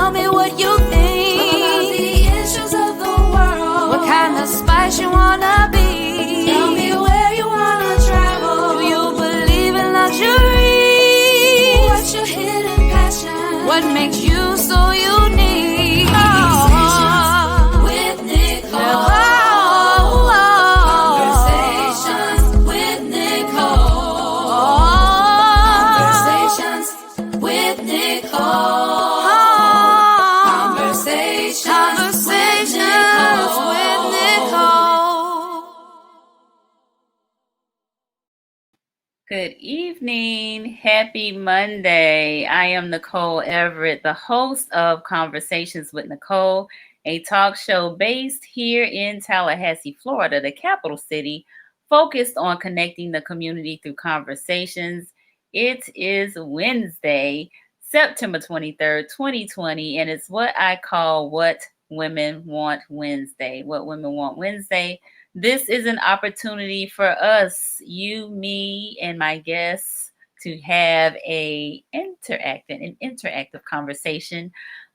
Tell me what you think about the issues of the world. What kind of spice you wanna be? Tell me where you wanna travel. Do you believe in luxury? What's your hidden passion? What makes you so unique? Conversations with Nicole. Conversations with Nicole. Conversations with Nicole. Conversations with Nicole. Good evening. Happy Monday. I am Nicole Everett, the host of Conversations with Nicole, a talk show based here in Tallahassee, Florida, the capital city, focused on connecting the community through conversations. It is Wednesday, September 23rd, 2020, and it's what I call What Women Want Wednesday. What Women Want Wednesday. This is an opportunity for us, you, me, and my guests to have an interactive conversation.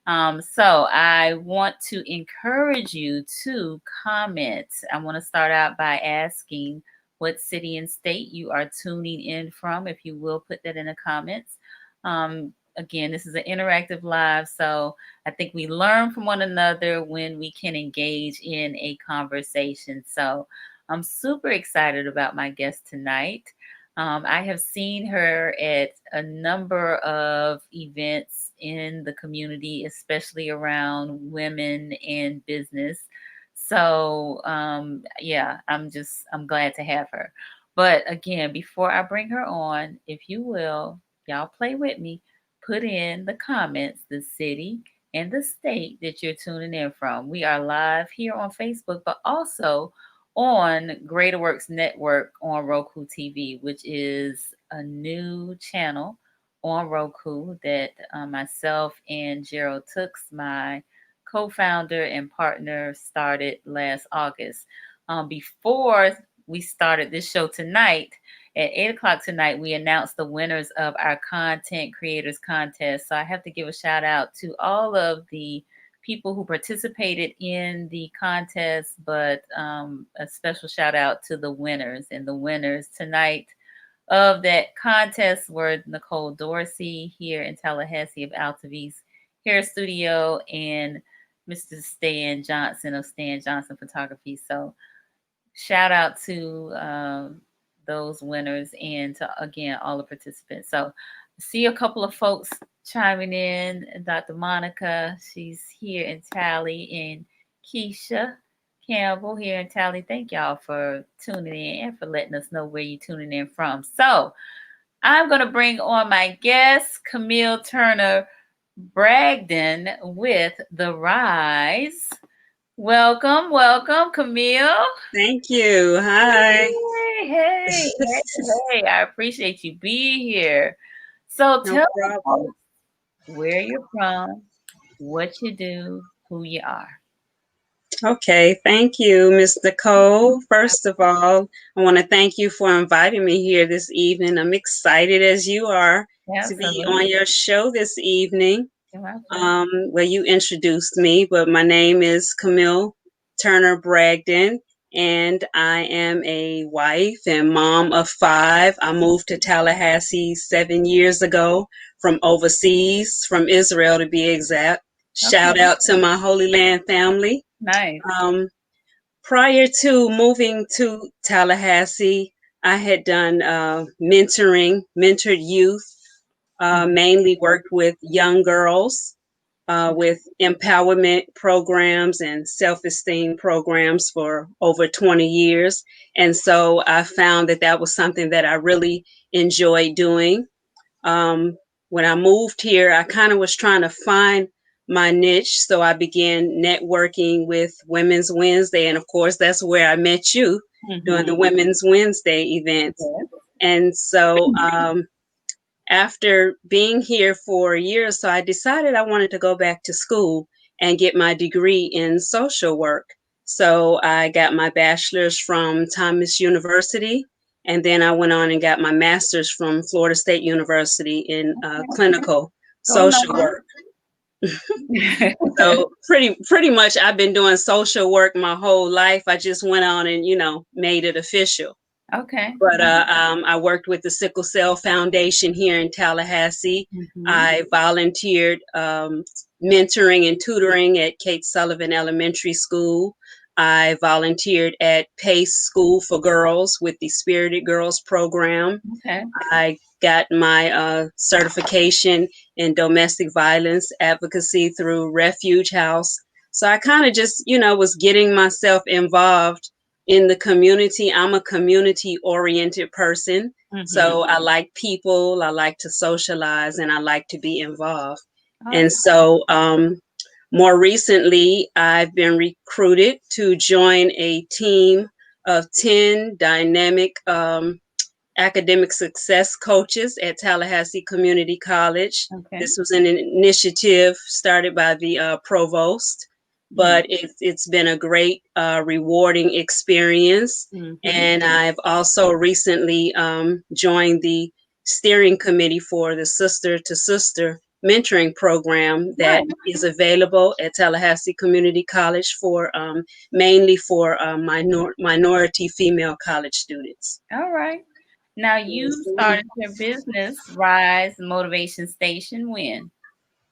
So I want to encourage you to comment. I want to start out by asking what city and state you are tuning in from. If you will, put that in the comments. Again, this is an interactive live, so I think we learn from one another when we can engage in a conversation. So I'm super excited about my guest tonight. I have seen her at a number of events in the community, especially around women in business. So yeah, I'm glad to have her. But again, before I bring her on, if you will, y'all play with me. Put in the comments the city and the state that you're tuning in from. We are live here on Facebook, but also on Greater Works Network on Roku TV, which is a new channel on Roku that myself and Gerald Tooks, my co-founder and partner, started last August. Before we started this show tonight, at 8 o'clock tonight, we announced the winners of our Content Creators Contest. So I have to give a shout out to all of the people who participated in the contest, but a special shout out to the winners. And the winners tonight of that contest were Nicole Dorsey here in Tallahassee of Altavis Hair Studio and Mr. Stan Johnson of Stan Johnson Photography. So shout out to those winners and to, again, all the participants. So see a couple of folks chiming in. Dr. Monica, she's here in Tally, and Keisha Campbell here in Tally. Thank y'all for tuning in and for letting us know where you're tuning in from. So I'm going to bring on my guest, Camille Turner-Bragdon with The Rise. Welcome, Camille. Thank you. Hi. Hey. I appreciate you being here. So tell me where you're from, what you do, who you are. Okay, thank you, Ms. Nicole. First of all, I want to thank you for inviting me here this evening. I'm excited as you are to be on your show this evening. Well, you introduced me, but my name is Camille Turner-Bragdon, and I am a wife and mom of 5. I moved to Tallahassee 7 years ago from overseas, from Israel to be exact. Shout out to my Holy Land family. Nice. Prior to moving to Tallahassee, I had done mentored youth, mainly worked with young girls with empowerment programs and self-esteem programs for over 20 years. And so I found that that was something that I really enjoyed doing. When I moved here, I kind of was trying to find my niche. So I began networking with Women's Wednesday. And of course, that's where I met you during the Women's Wednesday events. And so after being here for a year or so, I decided I wanted to go back to school and get my degree in social work. So I got my bachelor's from Thomas University, and then I went on and got my master's from Florida State University in clinical social work. So pretty much I've been doing social work my whole life. I just went on and, made it official. Okay. But I worked with the Sickle Cell Foundation here in Tallahassee. Mhm. I volunteered mentoring and tutoring at Kate Sullivan Elementary School. I volunteered at Pace School for Girls with the Spirited Girls program. Okay. I got my certification in domestic violence advocacy through Refuge House. So I kind of just, was getting myself involved in the community. I'm a community oriented person. Mhm. So I like people, I like to socialize, and I like to be involved. Oh, And so more recently, I've been recruited to join a team of 10 dynamic academic success coaches at Tallahassee Community College. okay. This was an initiative started by the provost, Mm. but it's been a great, rewarding experience. Mhm. And I've also recently joined the steering committee for the Sister to Sister mentoring program that Right. is available at Tallahassee Community College for mainly for minority female college students. All right. Now Yes, you ma'am. started your business, Rise Motivation Station, when?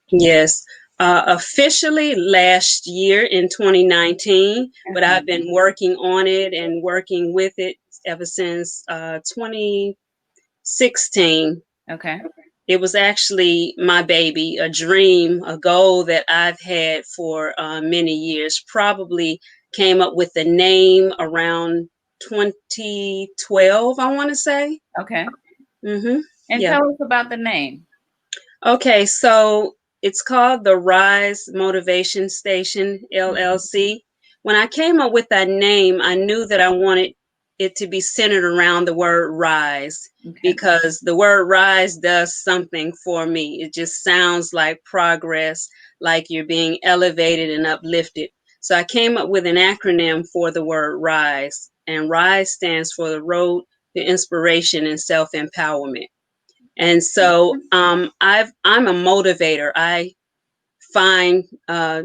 Yes. Officially last year in 2019, but Uh-huh. I've been working on it and working with it ever since 2016. Okay. It was actually my baby, a dream, a goal that I've had for many years. Probably came up with the name around 2012, I want to say. Okay. Mm-hmm. And Yeah. tell us about the name. Okay, so it's called the Rise Motivation Station LLC. When I came up with that name, I knew that I wanted it to be centered around the word rise Okay. because the word rise does something for me. It just sounds like progress, like you're being elevated and uplifted. So I came up with an acronym for the word rise, and rise stands for the road to inspiration and self empowerment. And so I'm a motivator. I find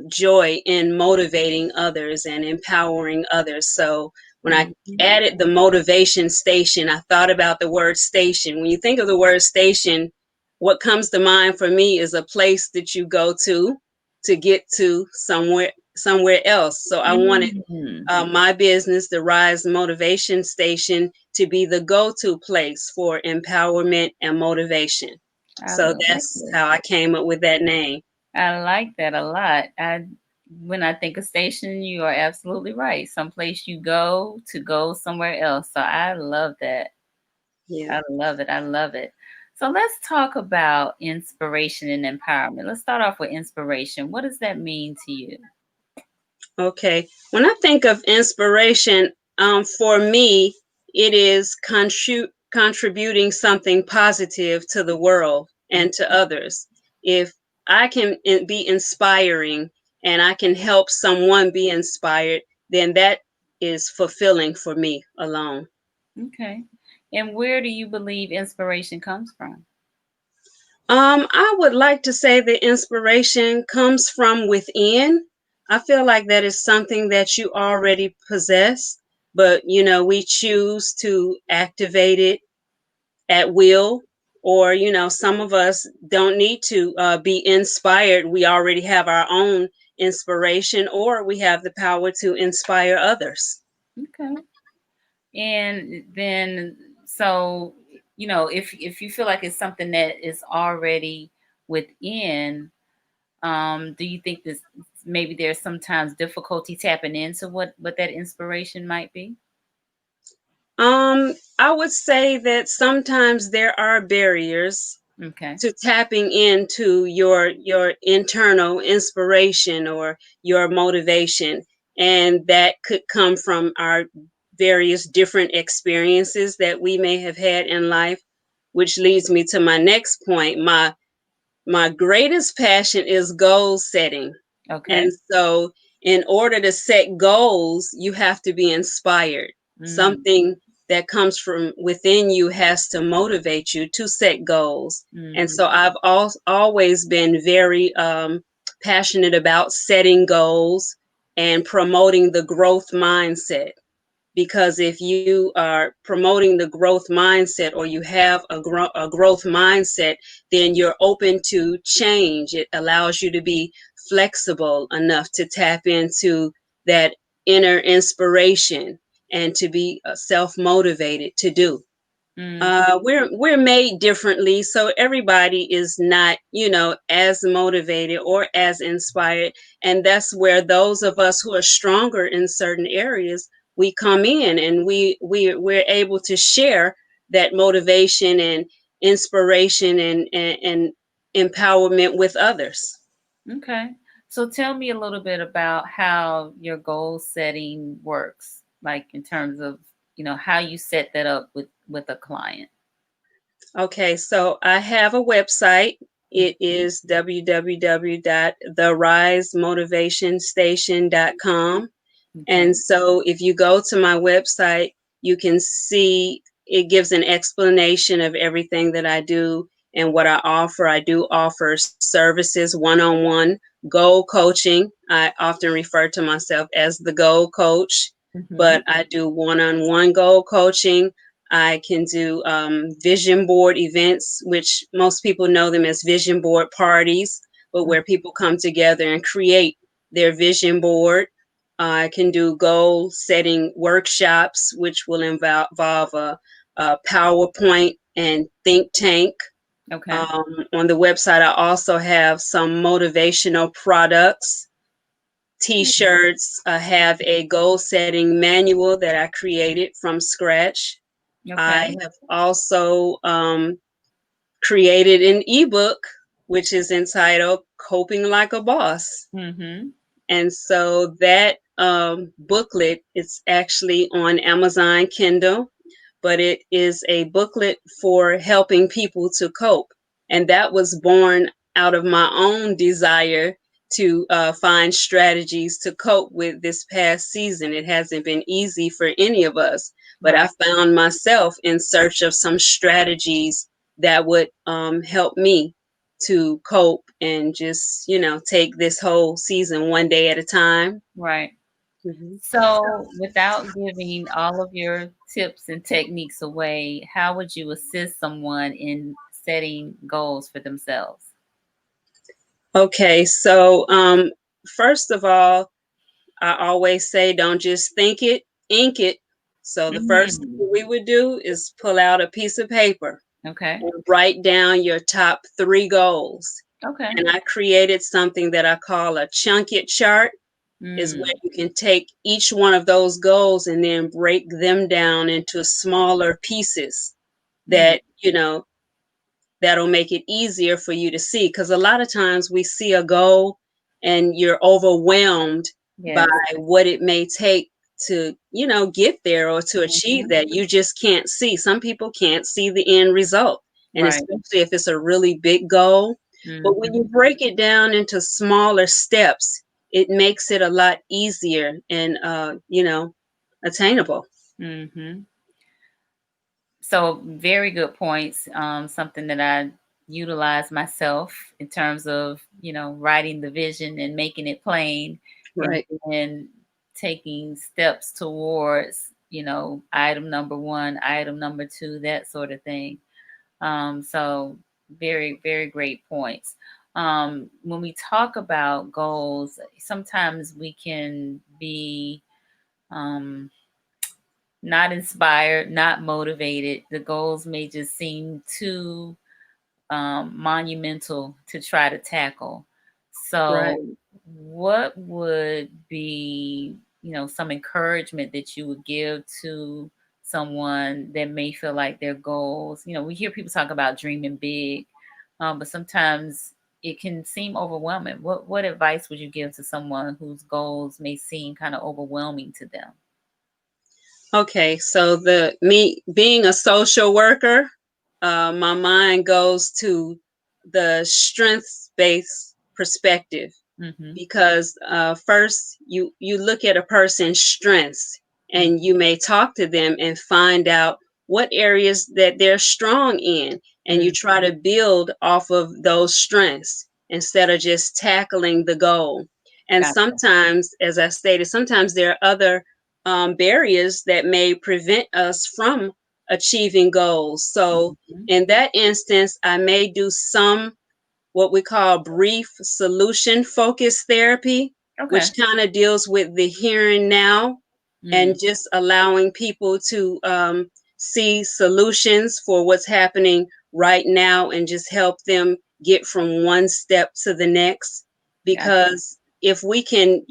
joy in motivating others and empowering others. So when I Mhm. added the motivation station, I thought about the word station. When you think of the word station, what comes to mind for me is a place that you go to get to somewhere else. So I wanted Mhm. my business, the Rise Motivation Station, to be the go-to place for empowerment and motivation. I So like that's it. how I came up with that name. I like that a lot. When I think of station, you are absolutely right. Someplace you go to go somewhere else. So I love that. Yeah. I love it. I love it. So let's talk about inspiration and empowerment. Let's start off with inspiration. What does that mean to you? Okay. When I think of inspiration, for me, it is contributing something positive to the world and to others. If I can be inspiring and I can help someone be inspired, then that is fulfilling for me alone. Okay. And where do you believe inspiration comes from? I would like to say the inspiration comes from within. I feel like that is something that you already possess, but we choose to activate it at will, or some of us don't need to be inspired. We already have our own inspiration, or we have the power to inspire others. Okay. And then, so, if you feel like it's something that is already within, do you think this maybe there's sometimes difficulty tapping into what that inspiration might be? I would say that sometimes there are barriers Okay. to tapping into your internal inspiration or your motivation, and that could come from our various different experiences that we may have had in life, which leads me to my next point. My greatest passion is goal setting. Okay. And so, in order to set goals, you have to be inspired. Mm, Something that comes from within you has to motivate you to set goals. And mhm. so, I've always been very passionate about setting goals and promoting the growth mindset. Because if you are promoting the growth mindset, or you have a growth mindset, then you're open to change. It allows you to be flexible enough to tap into that inner inspiration and to be self-motivated to do. Mm, We're made differently, so everybody is not, as motivated or as inspired, and that's where those of us who are stronger in certain areas, we come in, and we're able to share that motivation and inspiration and empowerment with others. okay. So tell me a little bit about how your goal setting works, like in terms of, how you set that up with a client. Okay, so I have a website. It is www.therisemotivationstation.com. Okay. And so if you go to my website, you can see it gives an explanation of everything that I do and what I offer. I do offer services, one-on-one goal coaching. I often refer to myself as the goal coach, Mm-hmm. but I do one-on-one goal coaching. I can do vision board events, which most people know them as vision board parties, but where people come together and create their vision board. I can do goal setting workshops, which will involve a PowerPoint and think tank. Okay. On the website, I also have some motivational products, t-shirts. I have a goal setting manual that I created from scratch. I Okay. have also created an ebook, which is entitled Coping Like a Boss. Mm-hmm. And so that booklet, it's actually on Amazon Kindle, but it is a booklet for helping people to cope. And that was born out of my own desire to find strategies to cope with this past season. It hasn't been easy for any of us, but I Right. found myself in search of some strategies that would help me to cope and just, take this whole season one day at a time. Right. Mhm. So, without giving all of your tips and techniques away, how would you assist someone in setting goals for themselves? Okay, so first of all, I always say don't just think it, ink it. So the first Mm. thing we would do is pull out a piece of paper Okay. and write down your top three goals. Okay. And I created something that I call a chunk it chart, is where Mm. you can take each one of those goals and then break them down into smaller pieces Mm. that, that'll make it easier for you to see. Because a lot of times we see a goal and you're overwhelmed by Yes. what it may take to, get there or to achieve Mhm. that. You just can't see. Some people can't see the end result. And Right. especially if it's a really big goal. But when you Mhm. break it down into smaller steps, it makes it a lot easier and, attainable. Mhm. So, very good points. Something that I utilize myself in terms of, writing the vision and making it plain, and Right. then taking steps towards, item number one, item number two, that sort of thing. So, very, very great points. When we talk about goals, sometimes we can be um, not inspired, not motivated. The goals may just seem too monumental to try to tackle. Right. So, what would be, some encouragement that you would give to someone that may feel like their goals? We hear people talk about dreaming big, but sometimes it can seem overwhelming. What advice would you give to someone whose goals may seem kind of overwhelming to them? Okay, so the me being a social worker, my mind goes to the strengths-based perspective, Mm-hmm. because first you look at a person's strengths and you may talk to them and find out what areas that they're strong in, and you try Mm-hmm. to build off of those strengths. instead of just tackling the goal. And Gotcha. sometimes, as I stated, sometimes there are other barriers that may prevent us from achieving goals. So, Mhm. in that instance, I may do some what we call brief solution focused therapy, which Okay. kind of deals with the here and now Mm, and just allowing people to see solutions for what's happening right now and just help them get from one step to the next. gotcha. Because if we can,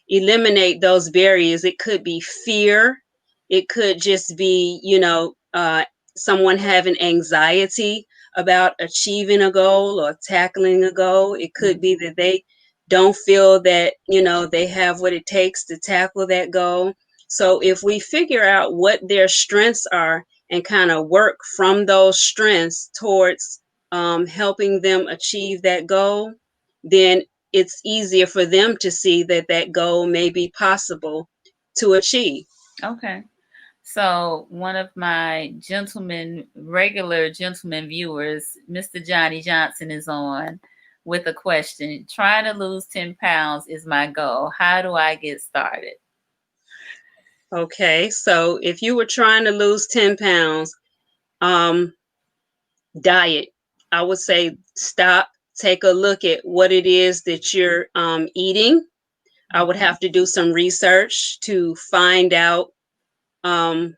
eliminate those barriers, it could be fear, it could just be, someone having anxiety about achieving a goal or tackling a goal. It could be Mhm. that they don't feel that, they have what it takes to tackle that goal. So if we figure out what their strengths are and kind of work from those strengths towards helping them achieve that goal, then it's easier for them to see that that goal may be possible to achieve. Okay. So one of my regular gentleman viewers, Mr. Johnny Johnson, is on with a question. Trying to lose 10 pounds is my goal. How do I get started? Okay, so if you were trying to lose 10 pounds, um, diet, I would say stop, take a look at what it is that you're eating. I would have to do some research to find out um,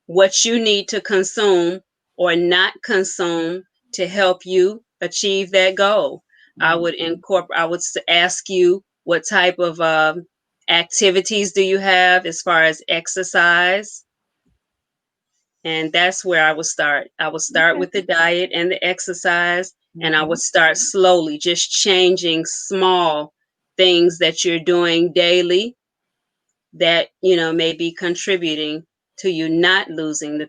what you need to consume or not consume to help you achieve that goal. Mm, I would ask you what type of activities do you have as far as exercise, and that's where I would start. I would start okay. with the diet and the exercise, and I Mhm. would start slowly, just changing small things that you're doing daily that, may be contributing to you not losing the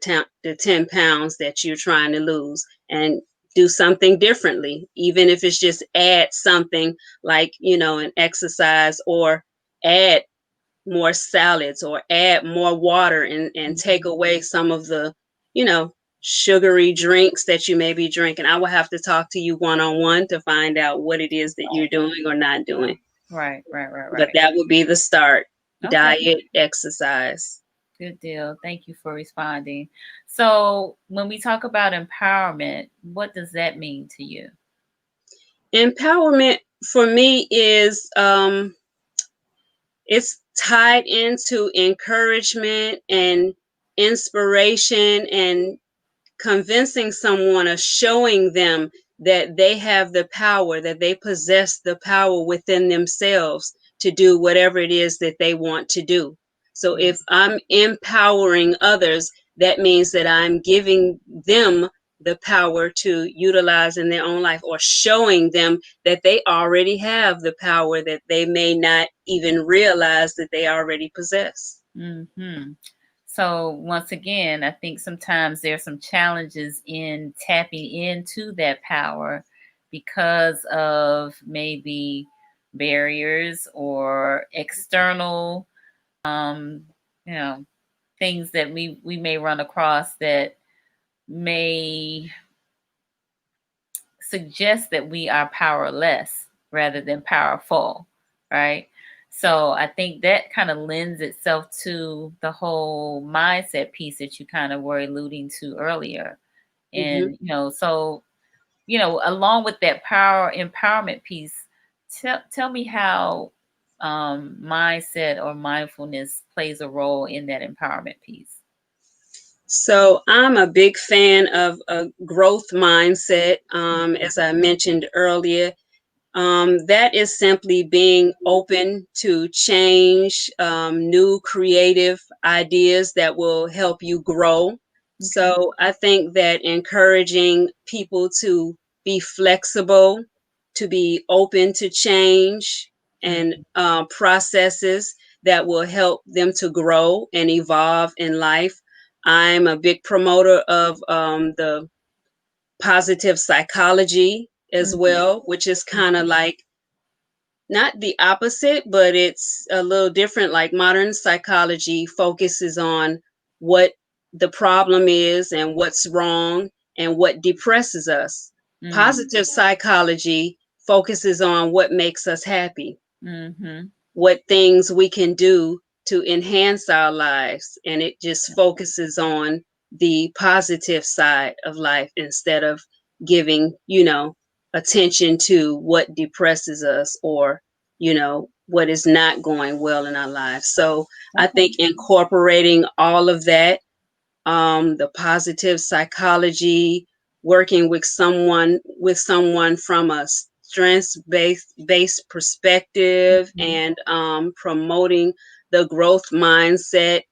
10 pounds that you're trying to lose, and do something differently, even if it's just add something like, an exercise, or add more salads, or add more water, and take Mhm. away some of the, you know, sugary drinks that you may be drinking. I will have to talk to you one on one to find out what it is that you're doing or not doing. Right, right, right, But right. that would be the start: Okay. diet, exercise. Good deal. Thank you for responding. So, when we talk about empowerment, what does that mean to you? Empowerment for me is it's tied into encouragement and inspiration, and convincing someone or showing them that they have the power, that they possess the power within themselves to do whatever it is that they want to do. So Mm, if I'm empowering others, that means that I'm giving them the power to utilize in their own life, or showing them that they already have the power that they may not even realize that they already possess. mhm. So, once again, I think sometimes there's some challenges in tapping into that power because of maybe barriers or external, um, you know, things that we may run across that may suggest that we are powerless rather than powerful, right? So I think that kind of lends itself to the whole mindset piece that you kind of were alluding to earlier. Hmm. And, so, along with that power empowerment piece, tell me how mindset or mindfulness plays a role in that empowerment piece. So I'm a big fan of a growth mindset. As I mentioned earlier, that is simply being open to change, new creative ideas that will help you grow. Okay. So I think that encouraging people to be flexible, to be open to change, and Mm, processes that will help them to grow and evolve in life. I'm a big promoter of the positive psychology as mm, well, which is kind of like not the opposite, but it's a little different. Like, modern psychology focuses on what the problem is and what's wrong and what depresses us. mm, Positive psychology focuses on what makes us happy, Mm-hmm. what things we can do to enhance our lives. And it just focuses on the positive side of life instead of giving, attention to what depresses us or, what is not going well in our lives. So I Okay. think incorporating all of that, the positive psychology, working with someone from a strengths based perspective, Mhm. and promoting the growth mindset.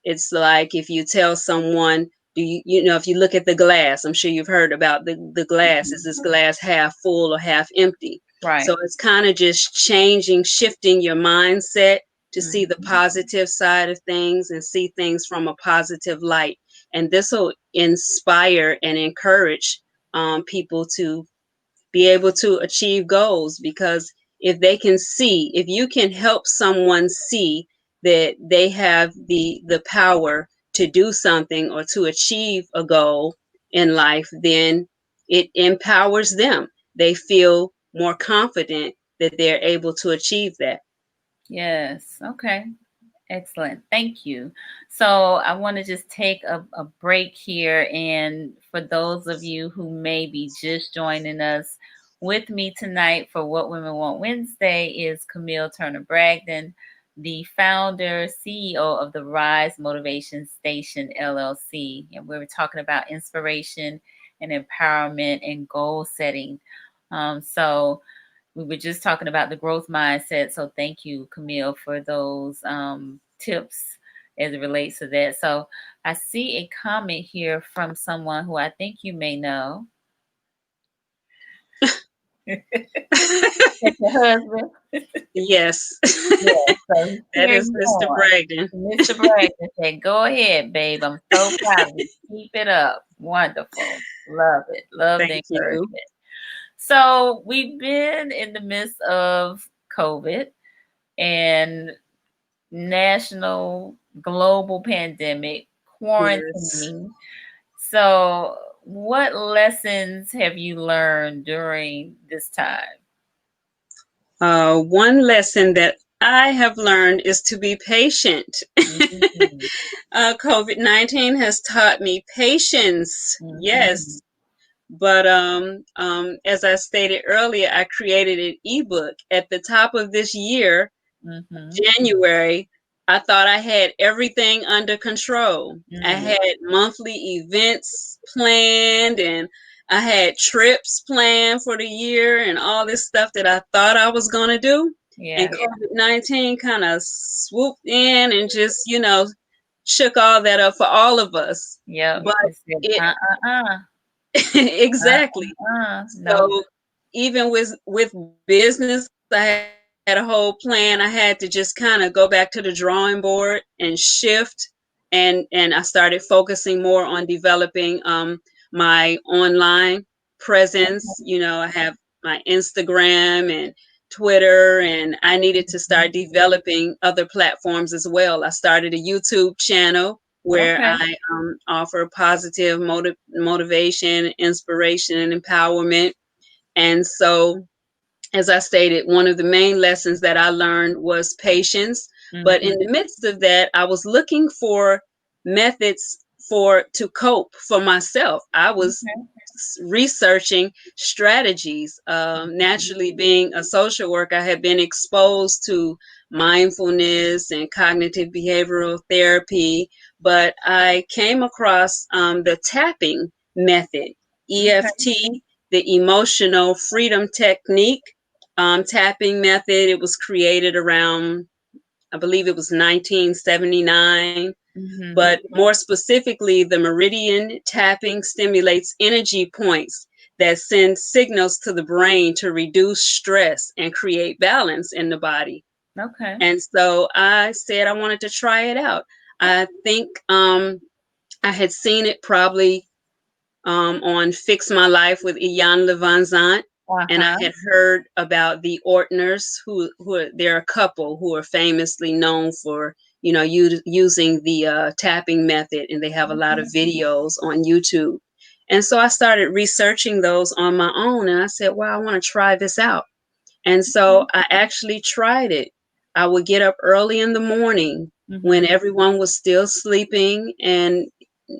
It's like if you tell someone, if you look at the glass, I'm sure you've heard about the glass. Is Mhm. this glass half full or half empty? So Right. it's kind of just shifting your mindset to see the Mhm. positive side of things and see things from a positive light, and this will inspire and encourage people to be able to achieve goals, because if you can help someone see that they have the power to do something or to achieve a goal in life, then it empowers them. They feel more confident that they're able to achieve that. Yes. Okay. Excellent. Thank you. So I want to just take a break here. And for those of you who may be just joining us, with me tonight for What Women Want Wednesday is Camille Turner-Bragdon, the founder, CEO of the Rise Motivation Station LLC. And we were talking about inspiration and empowerment and goal setting. So we were just talking about the growth mindset. So thank you, Camille, for those tips as it relates to that. So I see a comment here from someone who I think you may know. It's your husband. Yes. Yeah, so he's That cheering is you Mr. on. Bragdon. Mr. Bragdon said, "Go ahead, babe. I'm so proud of you. Keep it up. Wonderful. Love it. Love the Thank you. encouragement." So we've been in the midst of COVID and national global pandemic, Yes. quarantining. So, what lessons have you learned during this time? One lesson that I have learned is to be patient. Mhm, COVID-19 has taught me patience. mhm, Yes. But as I stated earlier, I created an ebook at the top of this year, mhm, January. I thought I had everything under control. I mm. had monthly events planned, and I had trips planned for the year and all this stuff that I thought I was going to do. And Yeah, COVID-19 kind of swooped in and just, shook all that up for all of us. yep. But It said, it uh, exactly. no, So even with business, I had a whole plan. I had to just kind of go back to the drawing board and shift, and I started focusing more on developing my online presence. I have my Instagram and Twitter, and I needed to start developing other platforms as well. I started a YouTube channel where okay, I offer positive motivation, inspiration, and empowerment. And so, as I stated, one of the main lessons that I learned was patience. But in mhm, the midst of that, I was looking for methods for to cope for myself. I was okay, researching strategies. Naturally, being a social worker, I had been exposed to mindfulness and cognitive behavioral therapy, but I came across the tapping method, okay, EFT, the emotional freedom technique. Tapping method. It was created around, I believe it was 1979. mhm, But more specifically, the meridian tapping stimulates energy points that send signals to the brain to reduce stress and create balance in the body. okay, And so I said I wanted to try it out. I think I had seen it probably on Fix My Life with Ian Levanzant. And I uh-huh, had heard about the Ortners, they're a couple who are famously known for, using the tapping method, and they have a lot of okay, videos on YouTube. And so I started researching those on my own, and I said, "Wow, I want to try this out." And so I actually tried it. I would get up early in the morning when everyone was still sleeping and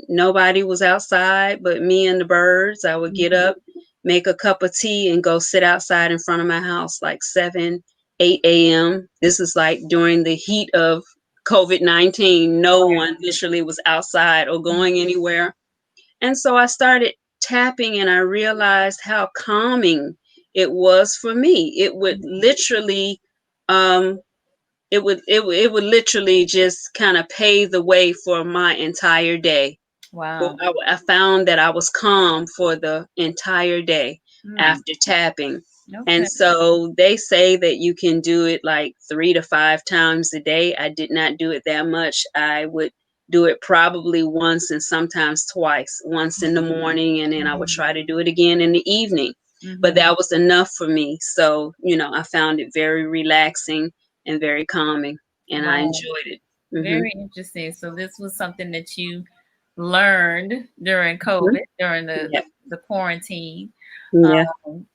nobody was outside but me and the birds. I would get up, make a cup of tea, and go sit outside in front of my house like 7, 8 a.m. This is like during the heat of COVID-19. No one literally was outside or going anywhere. And so I started tapping and I realized how calming it was for me. It would literally um it would literally just kind of pave the way for my entire day. Well, Wow. I found that I was calm for the entire day Mm, after tapping. And okay. so they say that you can do it like 3 to 5 times a day. I did not do it that much. I would do it probably once and sometimes twice, once in the morning, and then I would try to do it again in the evening. But Mm-hmm. that was enough for me. So, I found it very relaxing and very calming, and I Wow. enjoyed it. Very interesting. So this was something that you learned during COVID, during Yeah. the quarantine. Yeah.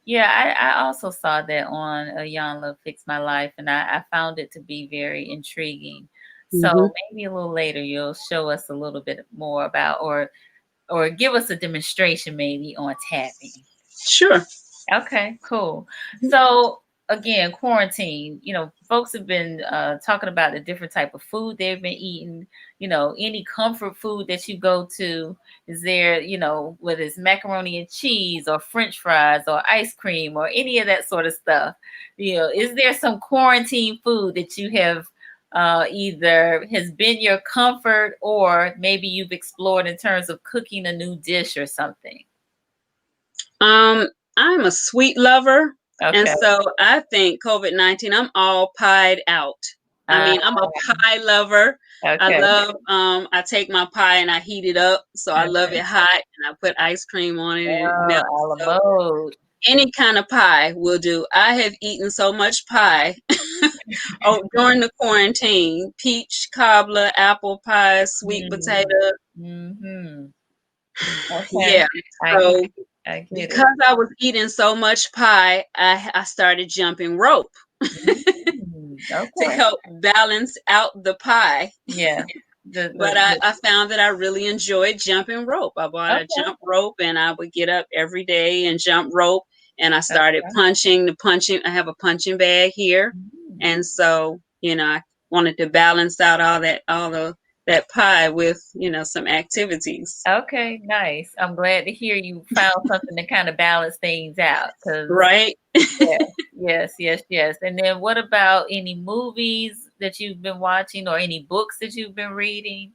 Yeah, I also saw that on a Young Love Fix My Life, and I found it to be very intriguing. Hmm. So maybe a little later you'll show us a little bit more about, or give us a demonstration maybe on tapping. Sure. Okay, cool. So again, quarantine, folks have been talking about the different type of food they've been eating. Any comfort food that you go to, is there, whether it's macaroni and cheese or French fries or ice cream or any of that sort of stuff. Is there some quarantine food that you have either has been your comfort, or maybe you've explored in terms of cooking a new dish or something? Um, I'm a sweet lover, and Okay. so I think COVID-19, I'm all pied out. I Uh, mean, I'm a pie lover. I okay. love, I take my pie and I heat it up, so I love Okay. it hot, and I put ice cream on it and it Oh, melts. a la So mode. any kind of pie will do. I have eaten so much pie during the quarantine: peach cobbler, apple pie, sweet Mm. potato. Mhm. Okay. Yeah. I get So it. I get it. because I was eating so much pie, I started jumping rope to Okay. help balance out the pie. Yeah. The But the, I, the I found that I really enjoyed jumping rope. I bought a okay. jump rope and I would get up every day and jump rope. And I started Okay. punching the punching. I have a punching bag here. Mm. And so, I wanted to balance out that pie with, some activities. Okay, nice. I'm glad to hear you found something to kind of balance things out. Cause Right? yes, yes, yes, yes. And then what about any movies that you've been watching or any books that you've been reading?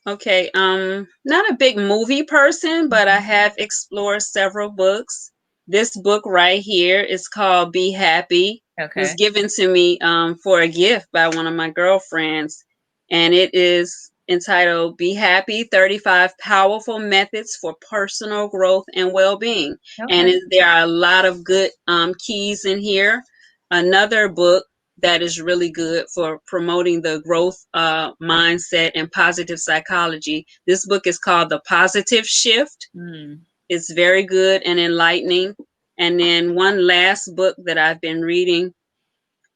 Okay, not a big movie person, but I Mhm. have explored several books. This book right here is called Be Happy. It was Okay. given to me for a gift by one of my girlfriends, and it is entitled Be Happy: 35 Powerful Methods for Personal Growth and Well-Being. And Okay. there are a lot of good keys in here. Another book that is really good for promoting the growth mindset and positive psychology. This book is called The Positive Shift. Mm. It's very good and enlightening. And then one last book that I've been reading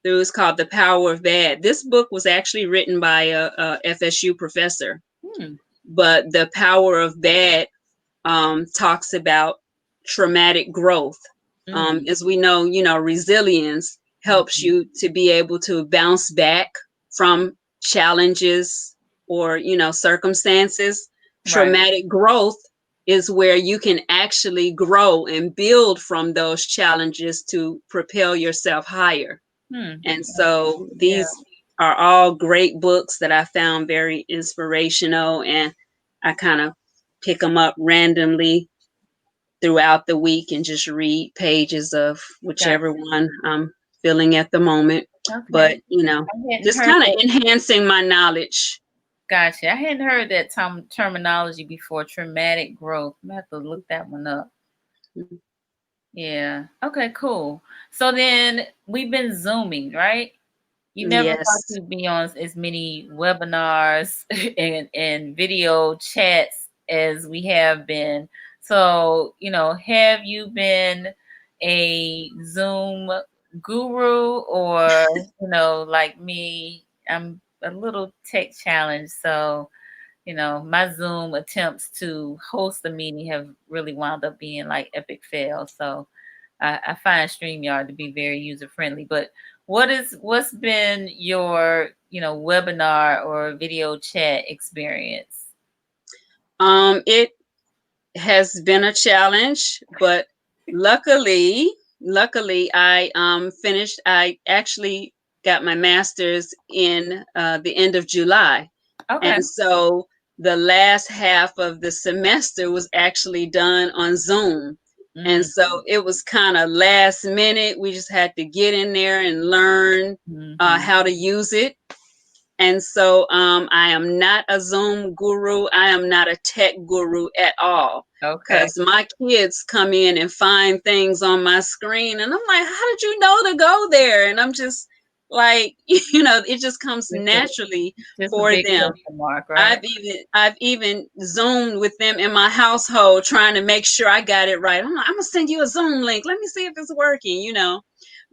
through is called The Power of Bad. This book was actually written by a FSU professor, Mm. but The Power of Bad talks about traumatic growth. Mm. As we know, resilience helps Mhm. you to be able to bounce back from challenges or, circumstances. Right. Traumatic growth is where you can actually grow and build from those challenges to propel yourself higher. Hmm. And so Yeah. these are all great books that I found very inspirational, and I kind of pick them up randomly throughout the week and just read pages of Gotcha. whichever one I'm feeling at the moment. Okay. But, I hadn't just heard kind of that. enhancing my knowledge. Gotcha. I hadn't heard that terminology before. Traumatic growth. I'm gonna have to look that one up. Yeah. Okay. Cool. So then we've been zooming, right? You never thought Yes. you'd be on as many webinars and video chats as we have been. So, have you been a Zoom guru, or like me, I'm a little tech challenged, so my Zoom attempts to host the meeting have really wound up being like epic fails. So I find StreamYard to be very user friendly. But what's been your webinar or video chat experience? It has been a challenge, but luckily, luckily, I finished. I actually got my master's in the end of July, Okay. and so the last half of the semester was actually done on Zoom. And Mm, so it was kind of last minute. We just had to get in there and learn hmm. how to use it. And so I am not a Zoom guru. I am not a tech guru at all. Okay. Because my kids come in and find things on my screen, and I'm like, how did you know to go there? And I'm just like, it just comes Just a, naturally just a for big them. question mark, right? I've even zoomed with them in my household trying to make sure I got it right. I'm gonna send you a Zoom link. Let me see if it's working.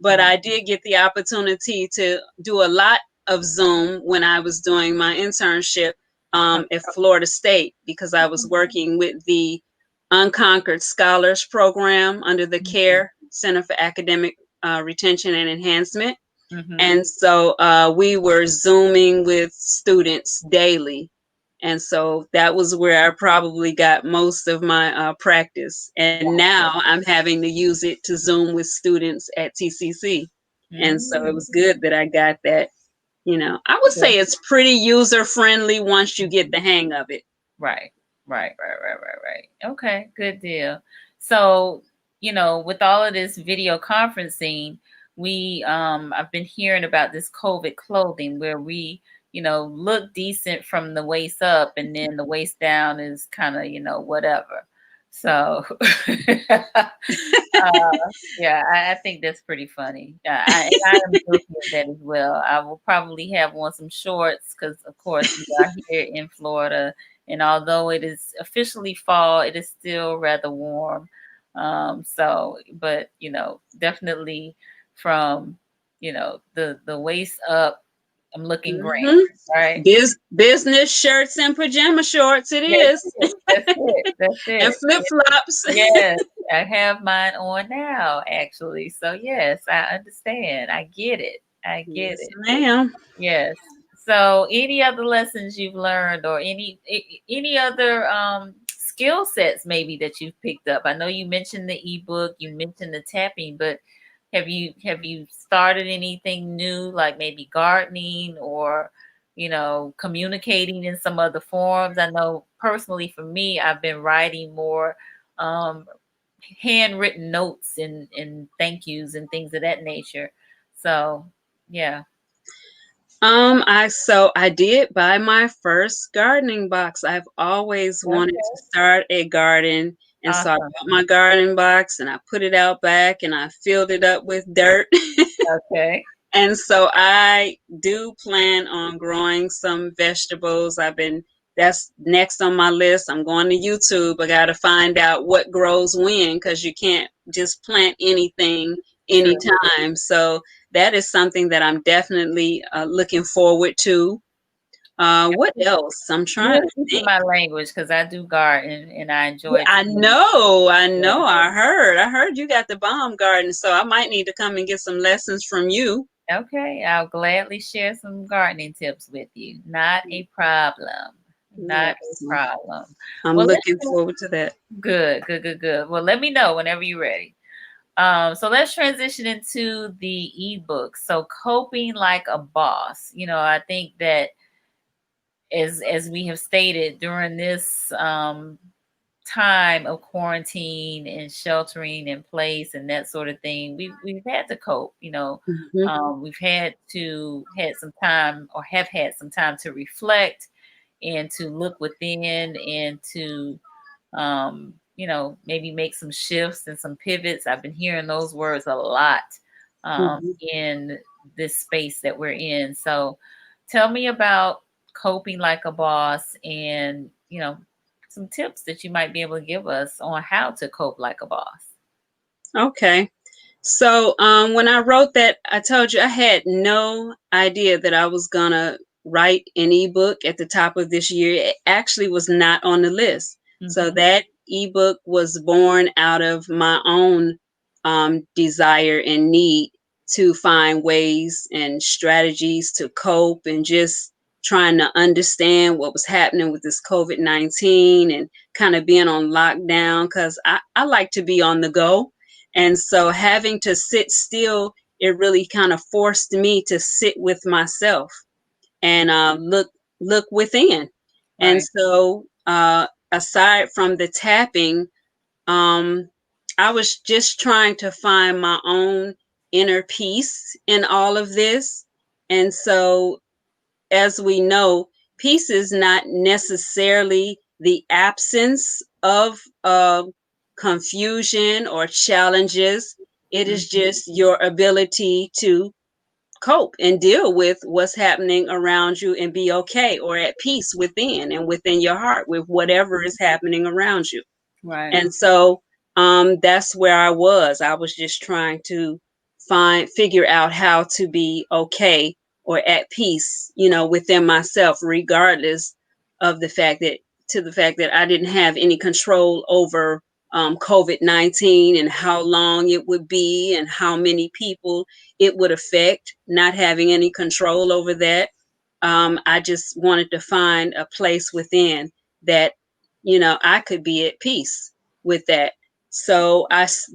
But Mm, I did get the opportunity to do a lot of Zoom when I was doing my internship at Florida State, because I was working with the Unconquered Scholars Program under the CARE Center for Academic Retention and Enhancement. mm-hmm. And so we were Zooming with students daily. And so that was where I probably got most of my practice. And now I'm having to use it to Zoom with students at TCC. And so it Mm, was good that I got that. I would yeah. say it's pretty user friendly once you get the hang of it. Right, right. Okay, good deal. So, with all of this video conferencing, I've been hearing about this COVID clothing where we, look decent from the waist up, and then the waist down is kind of, whatever. So, yeah, I think that's pretty funny. I am guilty of that as well. I will probably have on some shorts because, of course, we are here in Florida, and although it is officially fall, it is still rather warm. So, but definitely from the waist up, I'm looking great, hmm right? Business shirts and pajama shorts, it That's is. it. That's it. That's And it. flip flops. Yes, I have mine on now, actually. So yes, I understand. I get it. I get Yes, it. ma'am. Yes. So any other lessons you've learned, or any other skill sets maybe that you've picked up? I know you mentioned the ebook, you mentioned the tapping, but have you started anything new, like maybe gardening, or communicating in some other forms? I know personally for me, I've been writing more um, handwritten notes and thank yous and things of that nature. So yeah. I did buy my first gardening box. I've always wanted Okay. to start a garden, and so I Awesome. bought my garden box and I put it out back and I filled it up with dirt. Okay. And so I do plan on growing some vegetables. That's next on my list. I'm going to YouTube. I got to find out what grows when, because you can't just plant anything True. anytime. So that is something that I'm definitely looking forward to. What else? I'm You trying are to speaking think. my language because I do garden and I Yeah, enjoy it I too. know, I Yeah. know. I heard you got the bomb garden, so I might need to come and get some lessons from you. Okay, I'll gladly share some gardening tips with you. Not a problem. Not a Yes, problem. I'm Well, looking forward to that. good. Well, let me know whenever you're ready. So let's transition into the ebook. So coping like a boss. I think that as we have stated during this time of quarantine and sheltering in place and that sort of thing, we've had to cope. Mhm, We've had some time, or have had some time to reflect and to look within, and to maybe make some shifts and some pivots. I've been hearing those words a lot mhm. in this space that we're in. So tell me about coping like a boss, and some tips that you might be able to give us on how to cope like a boss. Okay. So when I wrote that, I told you I had no idea that I was gonna write an ebook at the top of this year. It actually was not on the list. So Mm-hmm. that ebook was born out of my own desire and need to find ways and strategies to cope and just trying to understand what was happening with this COVID-19 and kind of being on lockdown because I like to be on the go. And so having to sit still, it really kind of forced me to sit with myself and look within. And Right. so aside from the tapping, um, I was just trying to find my own inner peace in all of this. And so as we know, peace is not necessarily the absence of confusion or challenges. It is Mm-hmm. just your ability to cope and deal with what's happening around you and be okay or at peace within and within your heart with whatever is happening around you. Right. And so that's where I was. I was just trying to figure out how to be okay or at peace, within myself, regardless of the fact that I didn't have any control over COVID-19 and how long it would be and how many people it would affect, not having any control over that. I just wanted to find a place within that, I could be at peace with that. So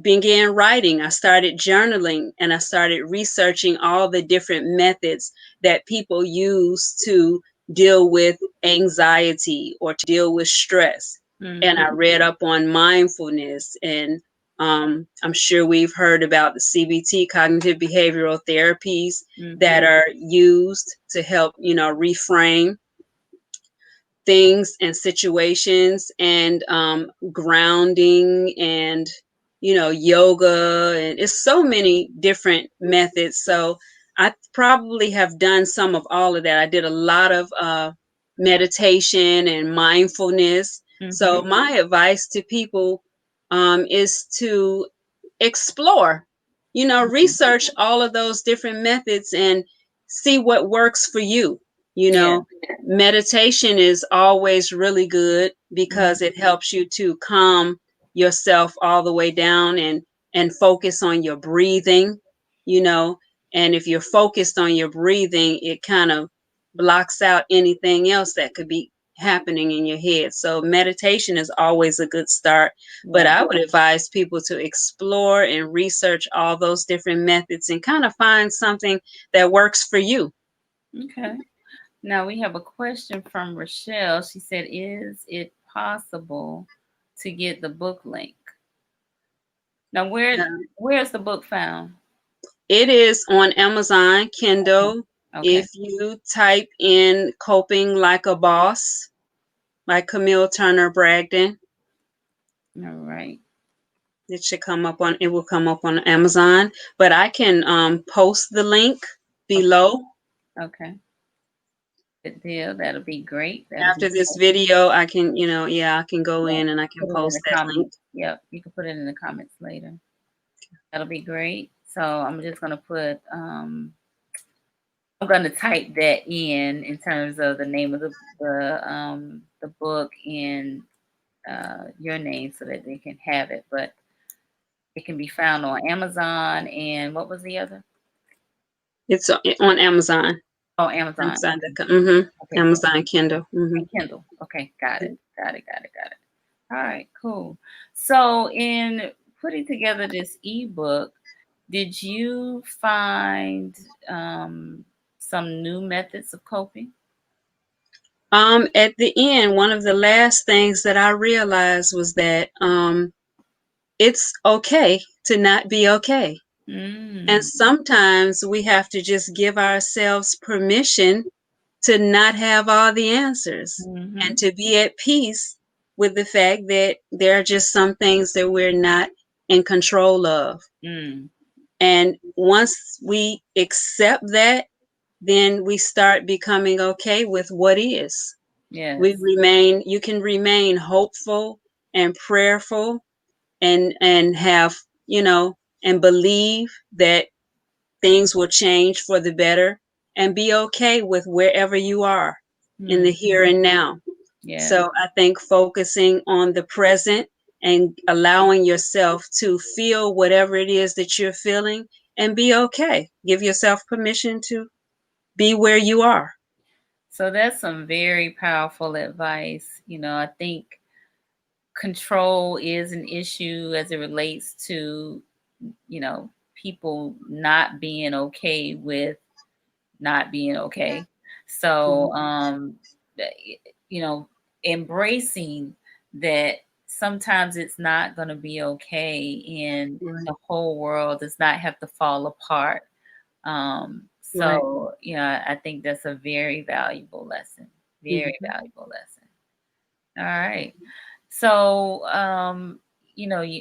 began writing. I started journaling and I started researching all the different methods that people use to deal with anxiety or to deal with stress. And Mm-hmm. I read up on mindfulness and I'm sure we've heard about the CBT, cognitive behavioral therapies Mm-hmm. that are used to help, reframe things and situations and grounding and yoga, and it's so many different methods. So I probably have done some of all of that. I did a lot of meditation and mindfulness. Mm-hmm. So my advice to people is to explore, research all of those different methods and see what works for you. you Yeah. know Meditation is always really good Mm-hmm. because it helps you to calm yourself all the way down and focus on your breathing, you know. And if you're focused on your breathing, it kind of blocks out anything else that could be happening in your head. So meditation is always a good start, but Right. I would advise people to explore and research all those different methods and kind of find something that works for you. Okay. Now we have a question from Rochelle. She said, "Is it possible to get the book link?" Now, Um, where's the book found? It is on Amazon Kindle. Okay. If you type in Coping Like a Boss by Camille Turner-Bragdon, All right. it will come up on Amazon. But I can post the link Okay. below. Okay. Good deal. That'll be great. That'll be After this great. video, I can, yeah, I can go Yeah. in and I can Put it in post the that link. comments. Yep. You can put it in the comments later. That'll be great. So I'm just gonna put I'm gonna type that in terms of the name of the book and your name so that they can have it. But it can be found on Amazon and what was the other? It's on Amazon. Oh, Amazon. Amazon.com. Mm-hmm. Okay, good. Amazon Kindle. Mm-hmm. And Kindle. Okay, got it. Got it. Got it. Got it. All right, cool. So in putting together this ebook, did you find some new methods of coping? At the end, one of the last things that I realized was that it's okay to not be okay. And Mm, sometimes we have to just give ourselves permission to not have all the answers and mm-hmm, to be at peace with the fact that there are just some things that we're not in control of. mm, And once we accept that, then we start becoming okay with what is. yes. You can remain hopeful and prayerful and have, and believe that things will change for the better, and be okay with wherever you are in the Hmm. here and now. Yeah. So I think focusing on the present and allowing yourself to feel whatever it is that you're feeling and be okay. Give yourself permission to be where you are. So that's some very powerful advice. I think control is an issue as it relates to, people not being okay with not being okay. So, Mhm. you know, embracing that sometimes it's not going to be okay and Right. the whole world does not have to fall apart. Right. I think that's a very valuable lesson. Very Mhm. valuable lesson. All right. So,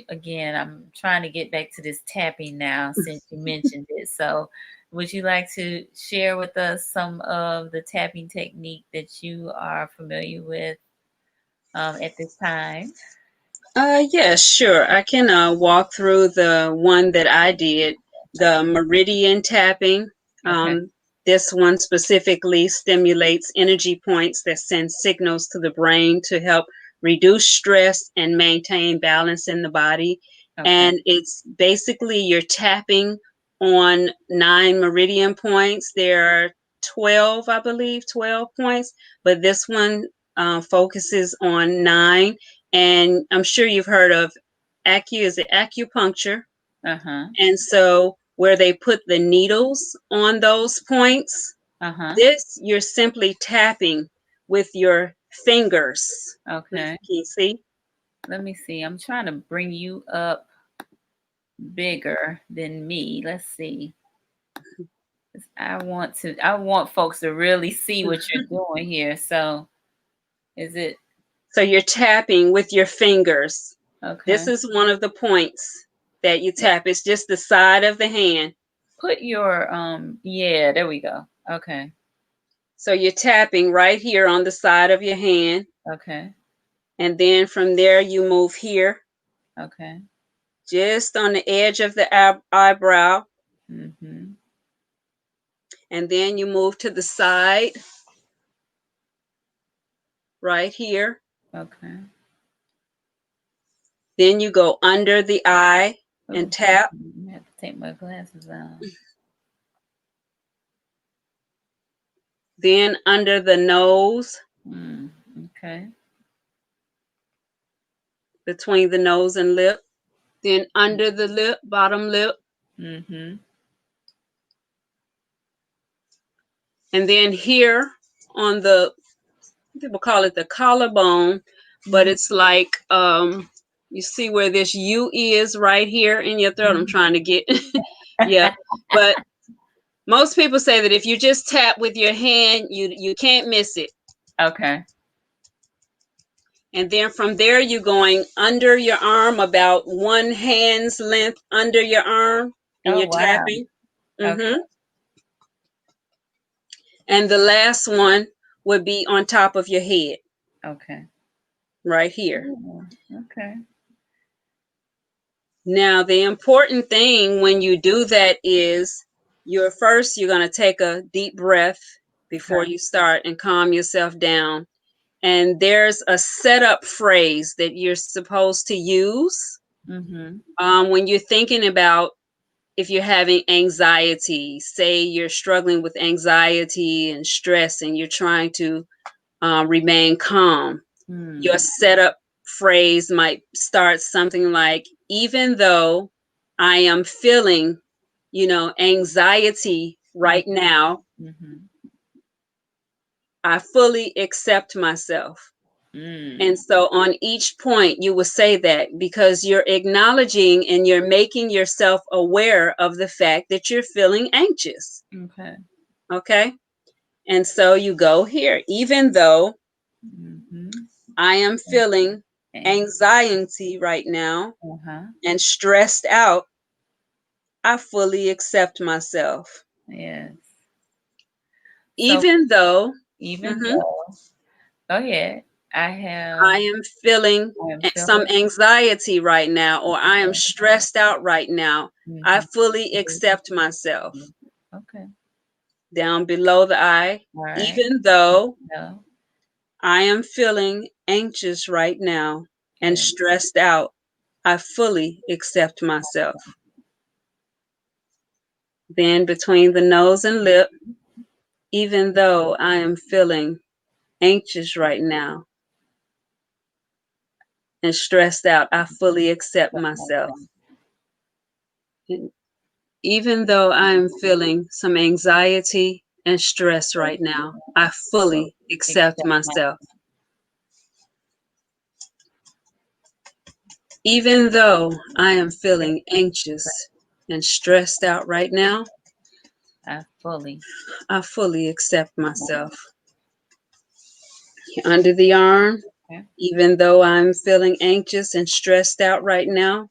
again, I'm trying to get back to this tapping now since you mentioned it. So, would you like to share with us some of the tapping technique that you are familiar with at this time? Yeah, sure. I can walk through the one that I did, the meridian tapping. Okay. Um, this one specifically stimulates energy points that send signals to the brain to help reduce stress and maintain balance in the body. Okay. And it's basically you're tapping on 9 meridian points. There are 12, I believe, 12 points, but this one focuses on 9, and I'm sure you've heard of is it acupuncture? Uh huh. And so where they put the needles on those points, Uh huh. this you're simply tapping with your fingers. Can Okay. you see? Let me see. I'm trying to bring you up bigger than me. Let's see. I want folks to really see what you're doing here. So is it So you're tapping with your fingers. This okay? is one of the points that you tap. It's just the side of the hand. Put your yeah, there we go. Okay. So you're tapping right here on the side of your hand. Okay. And then from there, you move here, Okay. just on the edge of the eyebrow. Mhm. And then you move to the side right here. Okay. Then you go under the eye and Oh, tap. I have to take my glasses off. Then under the nose, Mm, okay. between the nose and lip. Then under the lip, bottom lip. Mhm. And then here on the, people call it the collarbone, but Mhm. it's like, you see where this U is right here in your throat. I'm trying to get, yeah. But most people say that if you just tap with your hand, you can't miss it. Okay. And then from there, you're going under your arm, about one hand's length under your arm, and Oh you're wow. tapping. Okay. hmm And the last one would be on top of your head, Okay. right here. Ooh, okay. Now, the important thing when you do that is you're going to take a deep breath before Okay. you start and calm yourself down. And there's a setup phrase that you're supposed to use Mhm. when you're thinking about, if you're having anxiety, say you're struggling with anxiety and stress and you're trying to remain calm, your Mm. setup phrase might start something like, even though I am feeling, anxiety Mhm. right now, Mhm. I fully accept myself. And Mm. so on each point, you will say that because you're acknowledging and you're making yourself aware of the fact that you're feeling anxious. Okay. Okay. And so you go here, even though Mhm. I am feeling Okay. anxiety right now Uh-huh. and stressed out, I fully accept myself. Yes. So Even though, even mhm, though, go ahead. I have. I am feeling I am some feeling. anxiety right now, or I am stressed out right now. I Mm-hmm. fully accept myself. Okay. Down below the I, All right. even though No. I am feeling anxious right now and Yeah. stressed out, I fully accept myself. Then between the nose and lip, even though I am feeling anxious right now and stressed out, I fully accept Accept myself. myself. And even though I am feeling some anxiety and stress right now, I fully accept Accept my. myself. Even though I am feeling anxious and stressed out right now, I fully. I fully accept myself. Under the arm, Okay. even though I'm feeling anxious and stressed out right now,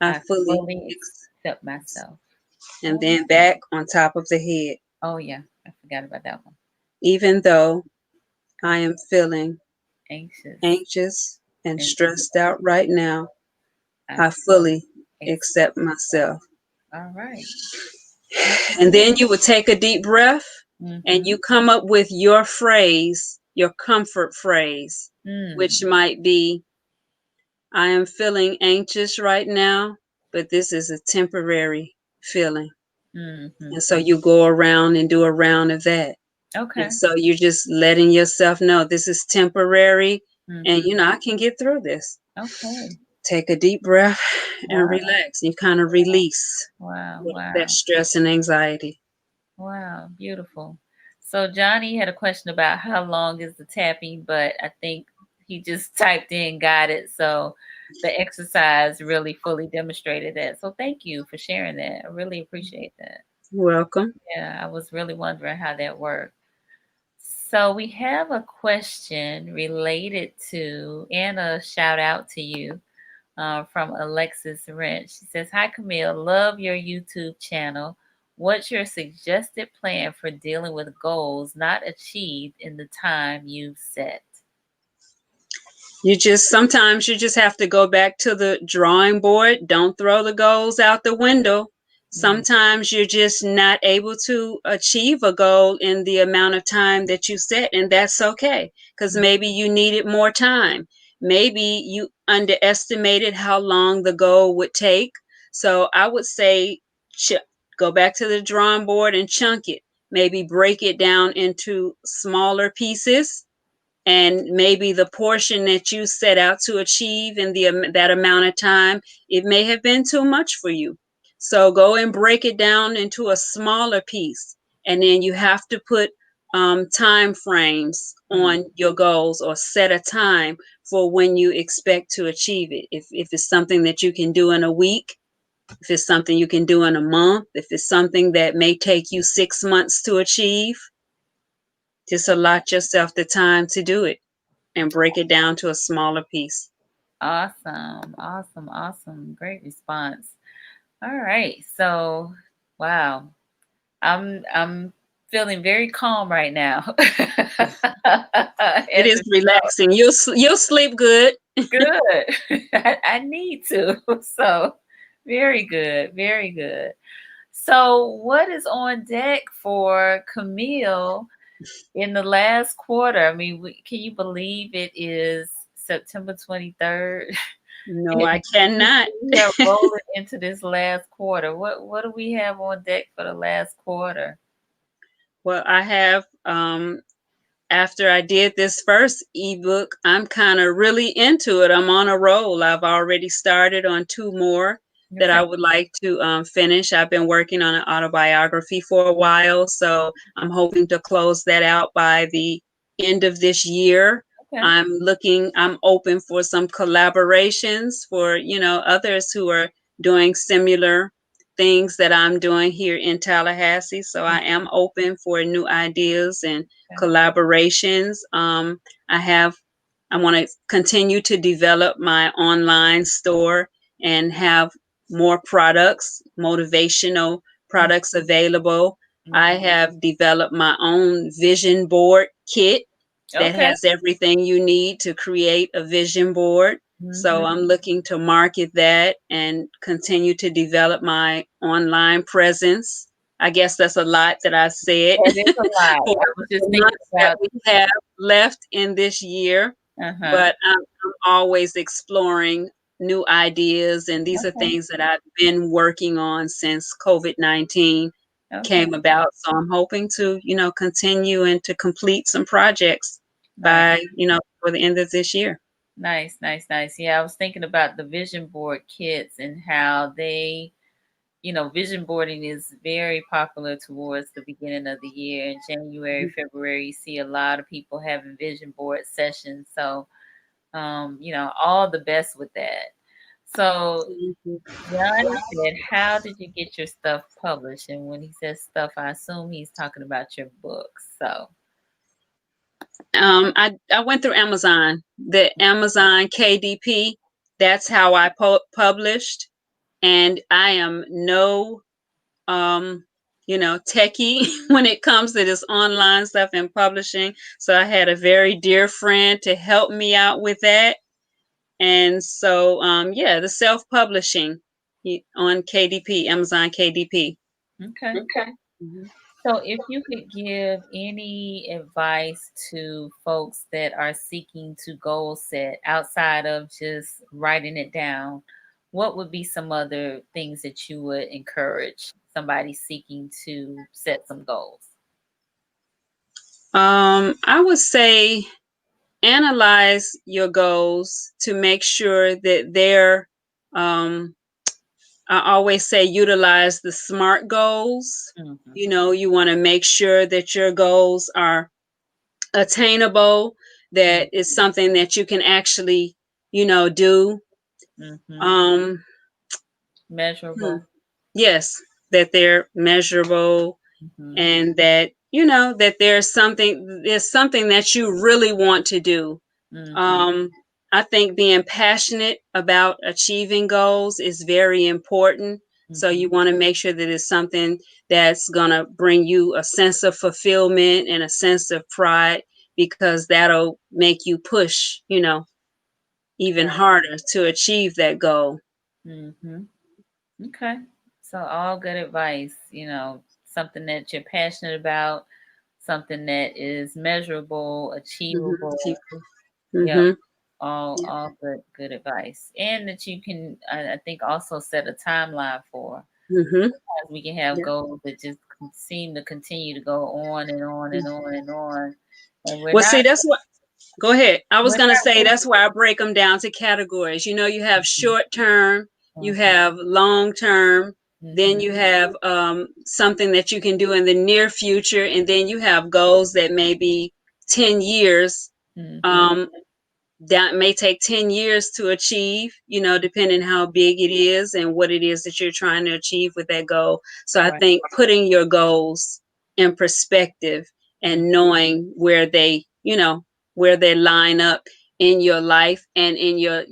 I I fully fully accept myself. and Oh, then back on top of the head. oh yeah. I forgot about that one. Even though I'm I am feeling anxious anxious and and stressed out right now, I I fully fully accept accept myself. myself. All right. And then you would take a deep breath and Mm-hmm. you come up with your phrase, your comfort phrase, which Mm. might be, I am feeling anxious right now, but this is a temporary feeling. Mm-hmm. And so you go around and do a round of that. And Okay. so you're just letting yourself know this is temporary and Mm-hmm. I can get through this. Okay. Take a deep breath and Wow. relax. You kind of release Wow. that Wow. stress and anxiety. Wow. Beautiful. So Johnny had a question about how long is the tapping, but I think he just typed in got it. So the exercise really fully demonstrated that. So thank you for sharing that. I really appreciate that. Welcome. Yeah, I was really wondering how that worked. So we have a question related to, and a shout out to you from Alexis Wrench. She says, "Hi Camille, love your YouTube channel. What's your suggested plan for dealing with goals not achieved in the time you've set?" Sometimes you just have to go back to the drawing board. Don't throw the goals out the window. Mm, Sometimes you're just not able to achieve a goal in the amount of time that you set, and that's okay because mm, maybe you needed more time. Maybe you underestimated how long the goal would take. So I would say go back to the drawing board and chunk it. Maybe break it down into smaller pieces, and maybe the portion that you set out to achieve in that amount of time, it may have been too much for you. So go and break it down into a smaller piece, and then you have to put time frames mm. on your goals, or set a time for when you expect to achieve it. If it's something that you can do in a week, if it's something you can do in a month, if it's something that may take you 6 months to achieve, just allot yourself the time to do it and break it down to a smaller piece. Awesome, awesome, awesome. Great response. All right. So, wow. I'm feeling very calm right now. It As is a result. relaxing. You'll sleep good. Good. I need to. So, very good. Very good. So, what is on deck for Camille in the last quarter? I mean, can you believe it is September 23rd? No, And I cannot. we are rolling into this last quarter. What do we have on deck for the last quarter? Well, I have after I did this first ebook, I'm kind of really into it. I'm on a roll. I've already started on two more that Okay. I would like to finish. I've been working on an autobiography for a while, so I'm hoping to close that out by the end of this year. Okay. I'm open for some collaborations for, others who are doing similar things that I'm doing here in Tallahassee. So I am open for new ideas and Okay. collaborations. I have, I want to continue to develop my online store and have more products, motivational products available. Mhm. I have developed my own vision board kit, that Okay. has everything you need to create a vision board. So Mm-hmm. I'm looking to market that and continue to develop my online presence. I guess that's a lot that I said That is a lot. for I was just the thinking months that about. we have left in this year. Uh-huh. But I'm always exploring new ideas, and these are Okay. things that I've been working on since COVID-19 Okay. came about. So I'm hoping to, continue and to complete some projects Nice. by, for the end of this year. Nice, nice, nice. Yeah, I was thinking about the vision board kits and how they, vision boarding is very popular towards the beginning of the year. In January, February, you see a lot of people having vision board sessions. So, all the best with that. So, Mhm. Johnny said, how did you get your stuff published? And when he says stuff, I assume he's talking about your books. So, I went through Amazon, the Amazon KDP. That's how I published, and I am no um, techie when it comes to this online stuff and publishing. So I had a very dear friend to help me out with that. And so, yeah, the self-publishing on KDP, Amazon KDP. okay. Okay. Mhm. So, if you could give any advice to folks that are seeking to goal set outside of just writing it down, what would be some other things that you would encourage somebody seeking to set some goals? I would say analyze your goals to make sure that they're I always say utilize the SMART goals. Hmm. You want to make sure that your goals are attainable, that is something that you can actually, do. Hmm. Um, hmm, Measurable. yes, that they're measurable, Hmm. and that, that there's something that you really want to do. Hmm. Um, I think being passionate about achieving goals is very important. So Hmm. you want to make sure that it's something that's going to bring you a sense of fulfillment and a sense of pride, because that'll make you push, even Right. harder to achieve that goal. Hmm. Okay. So, all good advice, something that you're passionate about, something that is measurable, achievable. Yep. Mm-hmm. All good advice. And that you can, I think, also set a timeline for. Mm-hmm. Sometimes we can have Yeah. goals that just seem to continue to go on and on and on and on. And Well, see, that's what. Go ahead. I was we're going to not say really. that's why I break them down to categories. You have short term, you Mm-hmm. have long term, then Mm-hmm. you have something that you can do in the near future, and then you have goals that may be 10 years. Mm-hmm. Um, that may take 10 years to achieve, depending how big it is and what it is that you're trying to achieve with that goal. So I Right. think putting your goals in perspective and knowing where they line up in your life and in your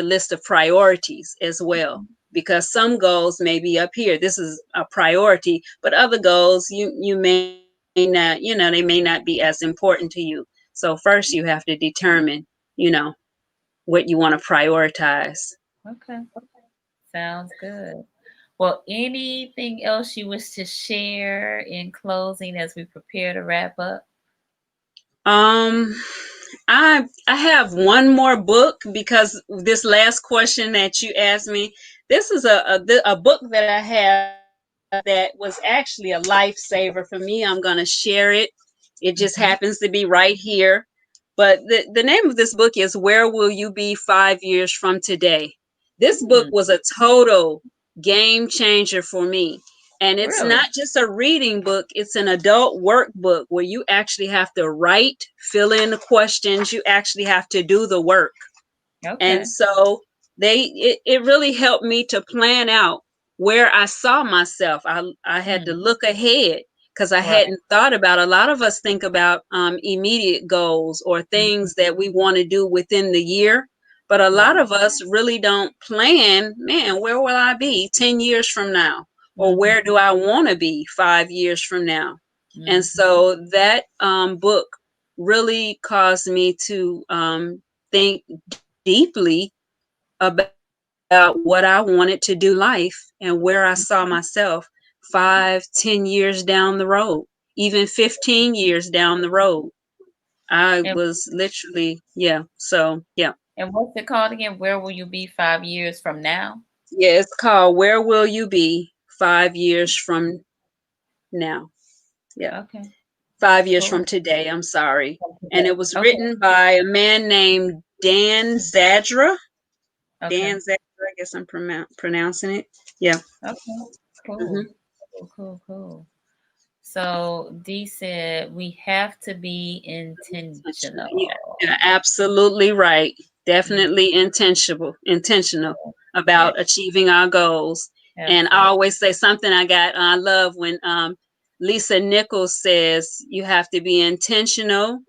list of priorities as well. Because some goals may be up here. This is a priority, but other goals you may not, they may not be as important to you. So first you have to determine, you know, what you want to prioritize. Okay. Sounds good. Well, anything else you wish to share in closing as we prepare to wrap up? Um, I have one more book, because this last question that you asked me, this is a book that I have that was actually a lifesaver for me. I'm gonna share it. It just Mm-hmm. happens to be right here. But the name of this book is Where Will You Be 5 Years from Today? This book Mm, was a total game changer for me. And it's really? not just a reading book, it's an adult workbook where you actually have to write, fill in the questions, you actually have to do the work. And Okay. so it really helped me to plan out where I saw myself. I had to Mm, look ahead, because I right. hadn't thought about. A lot of us think about immediate goals or Mm-hmm. things that we want to do within the year, but a lot Right. of us really don't plan. Man, where will I be 10 years from now, or Mm-hmm. where do I want to be 5 years from now? And Mm-hmm. so that book really caused me to think deeply about what I wanted to do in life and where I saw myself 5, 10 years down the road, even 15 years down the road. I And was literally, yeah. So, yeah. and what's it called again? Where will you be 5 years from now? Yeah, it's called Where Will You Be 5 years from now? Yeah. Okay, 5 years from cool. today. I'm sorry. From And today. it was Okay, written by a man named Dan Zadra. Dan okay, Zadra, I guess I'm pronouncing it. Yeah. okay. Hmm. Cool, cool, cool, cool. So Dee said we have to be Yeah, intentional. yeah, absolutely right. Mm, Definitely intentional yeah, about achieving our goals. And I absolutely. always say something I love when Lisa Nichols says you have to be intentional,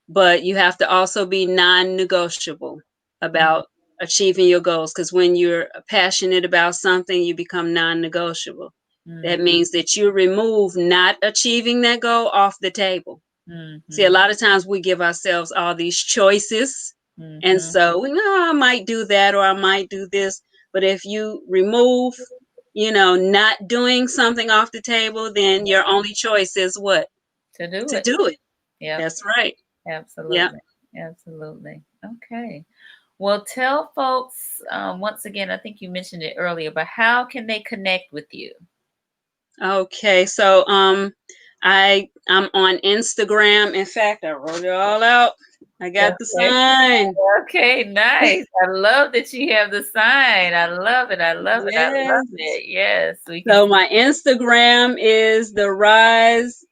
but you have to also be non-negotiable Mm, about achieving your goals, because when you're passionate about something, you become non-negotiable. That mm, means that you remove not achieving that goal off the table. See, a mm-hmm, lot of times we give ourselves all these choices. And mm-hmm. so we know I might do that or I might do this. But if you remove, not doing something off the table, then your only choice is what? To do To it. do it. Yep, That's right. Yeah. absolutely. Absolutely. Okay. Well, tell folks once again, I think you mentioned it earlier, but how can they connect with you? Okay. So I'm on Instagram. In fact, I wrote it all out. I got the Okay. sign. Okay, nice. I love that you have the sign. I love it. I love it. I love Yes. it. Yes, we can So see my Instagram is the rise.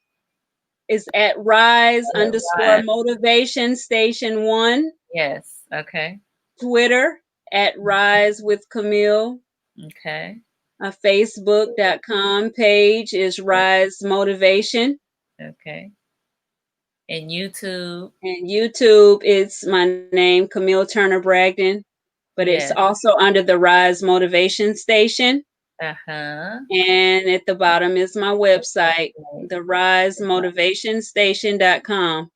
It's at rise it underscore live. motivation station one. Yes. Okay. Twitter at rise with Camille. Okay. A Facebook.com page is rise motivation. Okay. And YouTube. And YouTube, it's my name, Camille Turner-Bragdon, but it's Yes. also under the Rise Motivation Station. Uh-huh. And at the bottom is my website, Right. therisemotivationstation.com.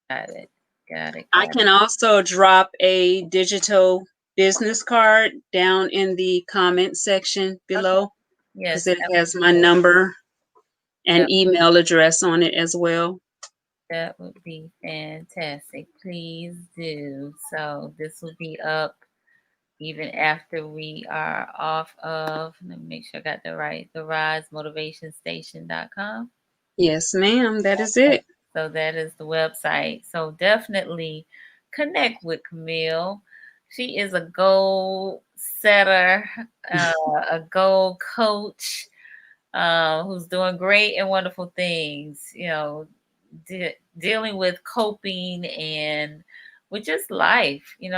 Got it. Got it. I Got can also drop a digital business card down in the comment section it. Okay. below because Yes, it has my absolutely. number That and email address on it as well. that would be fantastic. Please do. So this will be up even after we are off of, let me make sure I got that right, the risemotivationstation.com. Yes, ma'am. That is it. So that is the website. So definitely connect with Camille. She is a goal setter, uh, a goal coach, who's doing great and wonderful things. Dealing with coping and with just life. We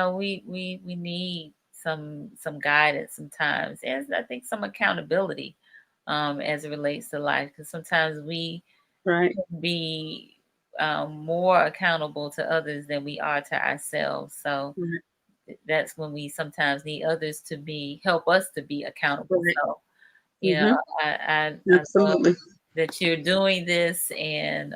need some guidance sometimes, and I think some accountability as it relates to life, because sometimes we Right. be more accountable to others than we are to ourselves. So Right. that's when we sometimes need others to be help us to be accountable. Right. So you know, Mm-hmm. I love Absolutely. that you're doing this and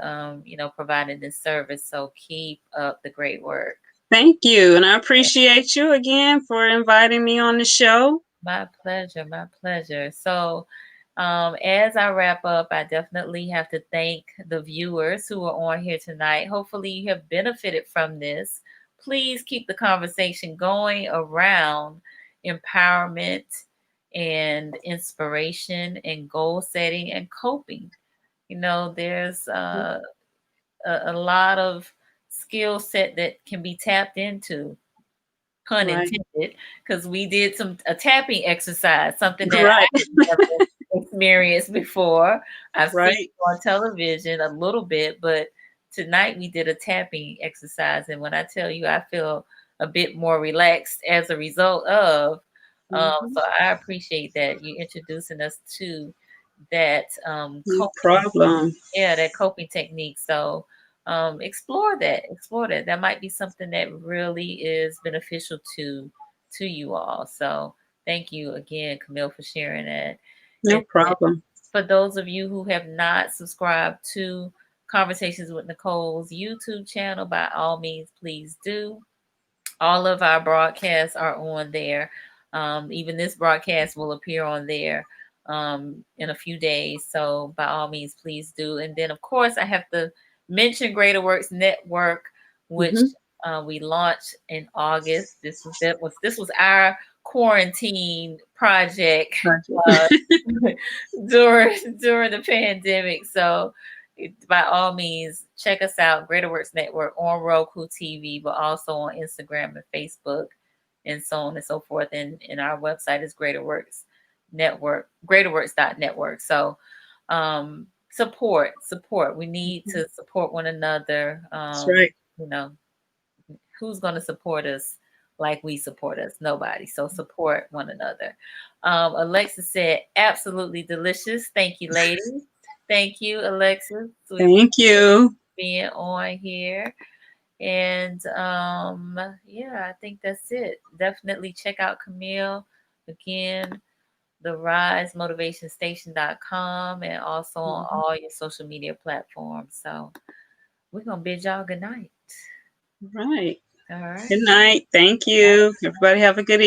providing this service. So keep up the great work. Thank you. And I appreciate you again for inviting me on the show. My pleasure, my pleasure. So, as I wrap up, I definitely have to thank the viewers who are on here tonight. Hopefully, you have benefited from this. Please keep the conversation going around empowerment and inspiration and goal setting and coping. There's a lot of skill set that can be tapped into, pun Right. intended, because we did a tapping exercise, something that Right. I had never experienced before. I've seen Right. it on television a little bit, but tonight we did a tapping exercise, and when I tell you, I feel a bit more relaxed as a result of. Mhm. So I appreciate that you introducing us to that No coping, problem. yeah, that coping technique. So explore that. Explore that. That might be something that really is beneficial to you all. So thank you again, Camille, for sharing that. No And then problem. for those of you who have not subscribed to Conversations with Nicole's YouTube channel, by all means, please do. All of our broadcasts are on there. Even this broadcast will appear on there in a few days. So by all means, please do. And then, of course, I have to mention Greater Works Network, which we launched in August. This was our quarantine project uh, during the pandemic. So by all means, check us out, Greater Works Network on Roku TV, but also on Instagram and Facebook and so on and so forth. And our website is Greater Works Network, greaterworks.network. So support. We need to support one another. That's right. You know, who's going to support us like we support us? Nobody. So support one another. Alexis said, absolutely delicious. Thank you, ladies. Thank you, Alexis. Thank you. Being on here. And yeah, I think that's it. Definitely check out Camille again, the risemotivationstation.com, and also on all your social media platforms. So we're gonna bid y'all good night. Right. All right. Good night. Thank you. Everybody have a good evening.